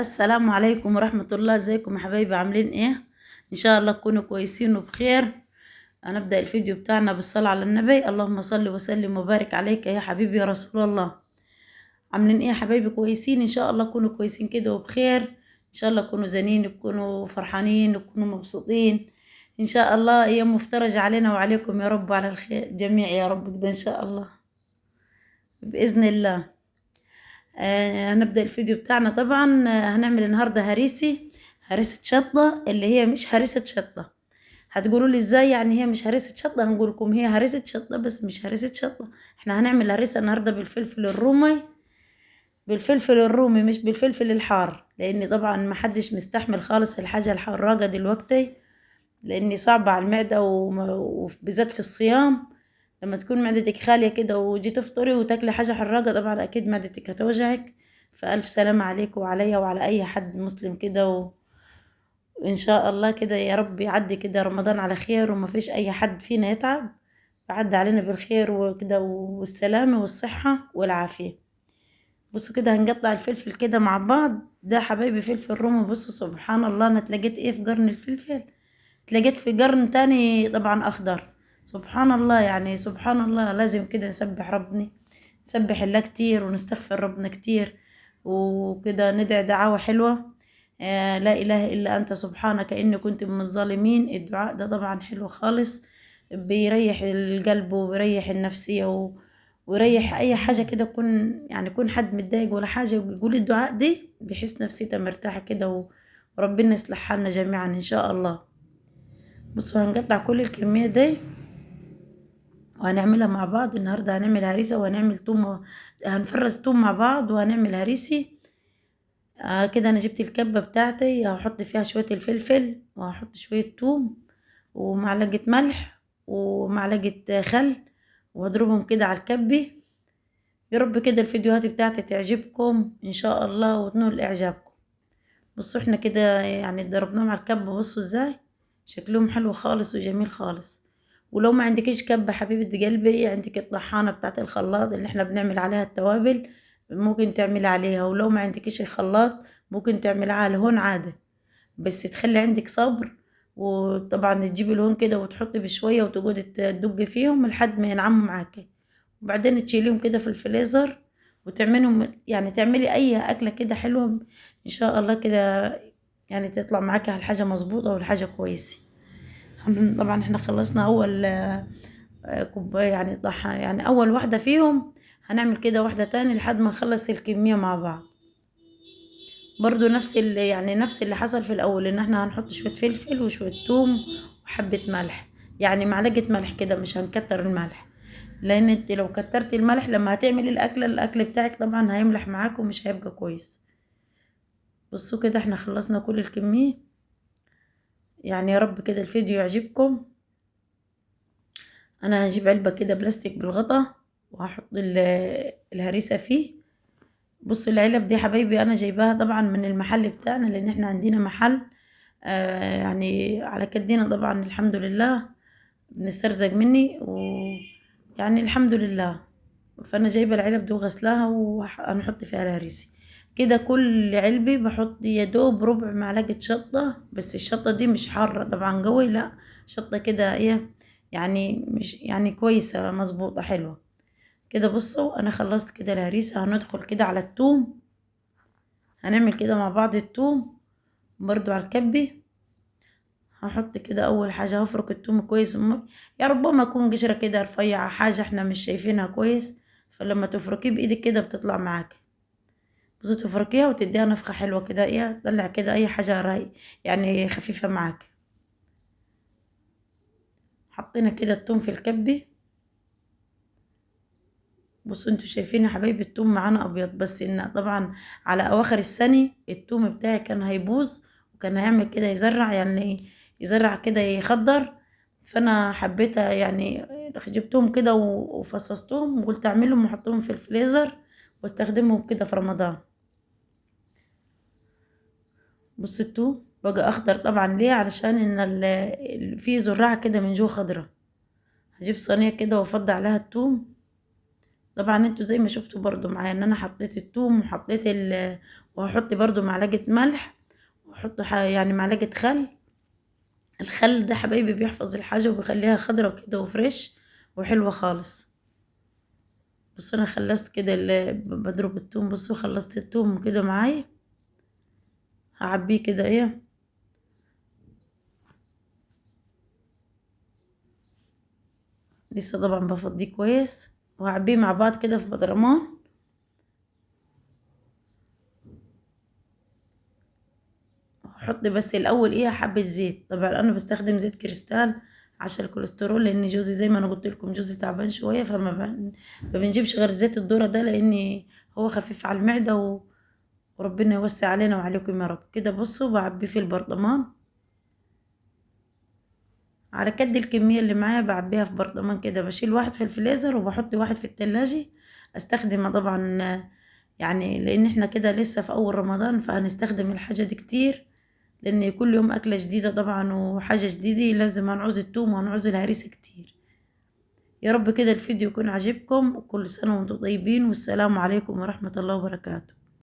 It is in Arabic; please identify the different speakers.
Speaker 1: السلام عليكم ورحمة الله. ازيكم يا حبايبي؟ عاملين ايه؟ ان شاء الله تكونوا كويسين وبخير. هنبدأ الفيديو بتاعنا بالصلاة على النبي. اللهم صل وسلم وبارك عليك يا حبيبي يا رسول الله. عاملين ايه يا حبايبي؟ كويسين ان شاء الله تكونوا كويسين كده وبخير. ان شاء الله تكونوا زنين، تكونوا فرحانين، تكونوا مبسوطين. ان شاء الله ايام مفترجة علينا وعليكم يا رب، على الخير جميع يا رب كده ان شاء الله بإذن الله. هنبدأ الفيديو بتاعنا طبعا. هنعمل النهاردة هريسة شطة، اللي هي مش هريسة شطة. هتقولوا لي ازاي يعني هي مش هريسة شطة؟ هنقول لكم هي هريسة شطة بس مش هريسة شطة. احنا هنعمل هريسة النهاردة بالفلفل الرومي، مش بالفلفل الحار، لان طبعا محدش مستحمل خالص الحاجة الحراقة دلوقتي، لاني صعبة على المعدة وبالذات في الصيام. لما تكون معدتك خالية كده وجي تفطري وتاكلي حاجة حراقة، طبعا اكيد معدتك هتوجعك. فألف سلامة عليك وعليا وعلى اي حد مسلم كده وان شاء الله كده يا رب يعدي كده رمضان على خير، وما فيش اي حد فينا يتعب. يعدي علينا بالخير وكده والسلامة والصحة والعافية. بصوا كده هنقطع الفلفل كده مع بعض. ده حبايبي فلفل رومي. بصوا سبحان الله، انا اتلقيت ايه في قرن الفلفل؟ اتلقيت في قرن تاني طبعا اخضر. سبحان الله، يعني سبحان الله، لازم كده نسبح ربنا، نسبح الله كتير ونستغفر ربنا كتير، وكده ندعي دعوة حلوة. لا إله إلا أنت سبحانك إني كنت من الظالمين. الدعاء ده طبعا حلو خالص، بيريح القلب وبيريح النفسية ويريح أي حاجة كده. يكون حد متضايق ولا حاجة ويقول الدعاء دي، بيحس نفسيته مرتاحة كده وربنا يصلح حالنا جميعا إن شاء الله. بصوا هنقطع كل الكمية دي وهنعملها مع بعض. النهاردة هنعمل هريسة وهنعمل توم، هنفرز توم مع بعض وهنعمل هريسي. كده انا جبت الكبة بتاعتي، هحط فيها شوية الفلفل وهحط شوية توم ومعلقة ملح ومعلقة خل، وهضربهم كده على الكبة. يا رب كده الفيديوهات بتاعتي تعجبكم ان شاء الله وتنول اعجابكم. بصوا احنا كده يعني ضربناهم على الكبة. بصوا ازاي شكلهم حلو خالص وجميل خالص. ولو ما عندكيش كبة حبيبة قلبي، عندك الطحانة بتاعت الخلاط اللي احنا بنعمل عليها التوابل، ممكن تعمل عليها. ولو ما عندكيش الخلاط ممكن تعمل على الهون عادي، بس تخلي عندك صبر. وطبعا تجيبي الهون كده وتحطي بشوية وتقعدي تدقي فيهم لحد ما ينعموا معاكي، وبعدين تشيليهم كده في الفريزر وتعملهم، يعني تعملي اي اكلة كده حلوة ان شاء الله كده، يعني تطلع معاكي على الحاجة مظبوطة والحاجة كويسة. طبعا احنا خلصنا اول كوباية، يعني يعني اول واحدة فيهم. هنعمل كده واحدة تاني لحد ما نخلص الكمية مع بعض. برضو نفس اللي حصل في الاول، ان احنا هنحط شوية فلفل وشوية توم وحبة ملح، يعني معلقة ملح كده، مش هنكتر الملح، لان انت لو كترتي الملح لما هتعملي الاكل بتاعك طبعا هيملح معاك ومش هيبقى كويس. بصوا كده احنا خلصنا كل الكمية. يعني يا رب كده الفيديو يعجبكم. انا هجيب علبة كده بلاستيك بالغطا وهحط الهريسة فيه. بصوا العلب دي حبايبي انا جايباها طبعا من المحل بتاعنا، لان احنا عندنا محل يعني على كدينا طبعا الحمد لله، بنسترزق مني يعني الحمد لله. فانا جايبه العلب دي وغسلاها وهنحط فيها الهريسه. كده كل علبة بحط يا دوب ربع معلقة شطة، بس الشطة دي مش حارة طبعا قوي، لا، شطة كده ايه، يعني مش يعني كويسة مظبوطة حلوة كده. بصوا انا خلصت كده الهريسة. هندخل كده على التوم، هنعمل كده مع بعض التوم برضو على الكبة. هحط كده اول حاجة، هفرك التوم كويس. يا ربما يكون قشرة كده رفيعة، حاجة احنا مش شايفينها كويس، فلما تفركيه بايدك كده بتطلع معاك. بصي تفركيها وتديها نفخة حلوة كده، ايه تطلع كده اي حاجة راي يعني خفيفة معاك. حطينا كده التوم في الكبة. بصوا انتوا شايفين يا حبايبي التوم معانا ابيض، بس ان طبعا على اواخر السنة التوم بتاعي كان هيبوظ وكان هيعمل كده يزرع، يعني يزرع كده يخضر. فانا حبيتها يعني، جبتهم كده وفصصتهم وقلت اعملهم واحطهم في الفريزر واستخدمهم كده في رمضان. بص التوم بقى اخضر طبعا ليه؟ علشان ان فيه زراعة كده من جوه خضرة. هجيب صينية كده وافضي عليها التوم طبعا انتوا زي ما شفتوا برضو معايا ان انا حطيت التوم وحطيت وهحط برضو معلقة ملح، واحط يعني معلقة خل. الخل ده حبايبي بيحفظ الحاجة وبيخليها خضرة كده وفريش وحلوة خالص. بصوا انا خلصت كده بضرب التوم، بصوا خلصت التوم كده معايا. هعبيه كده ايه، لسه طبعا بفضيه كويس، وهعبيه مع بعض كده في بدرمان. هحط بس الاول ايه حبة زيت، طبعا انا بستخدم زيت كريستال عشان الكوليسترول، لان جوزي زي ما انا قلت لكم جوزي تعبان شوية، ما بنجيبش غير زيت الذرة ده، لان هو خفيف على المعدة وربنا يوسع علينا وعليكم يا رب. كده بصوا بعبيه في البرطمان على قد الكمية اللي معايا، بعبيها في برطمان كده، بشيل واحد في الفريزر وبحط واحد في التلاجة استخدمه طبعا، يعني لان احنا كده لسه في اول رمضان فهنستخدم الحاجة دي كتير، لان كل يوم اكلة جديدة طبعا وحاجة جديدة، لازم هنعوز التوم وهنعوز الهريسة كتير. يا رب كده الفيديو يكون عجبكم، وكل سنة وانتم طيبين، والسلام عليكم ورحمة الله وبركاته.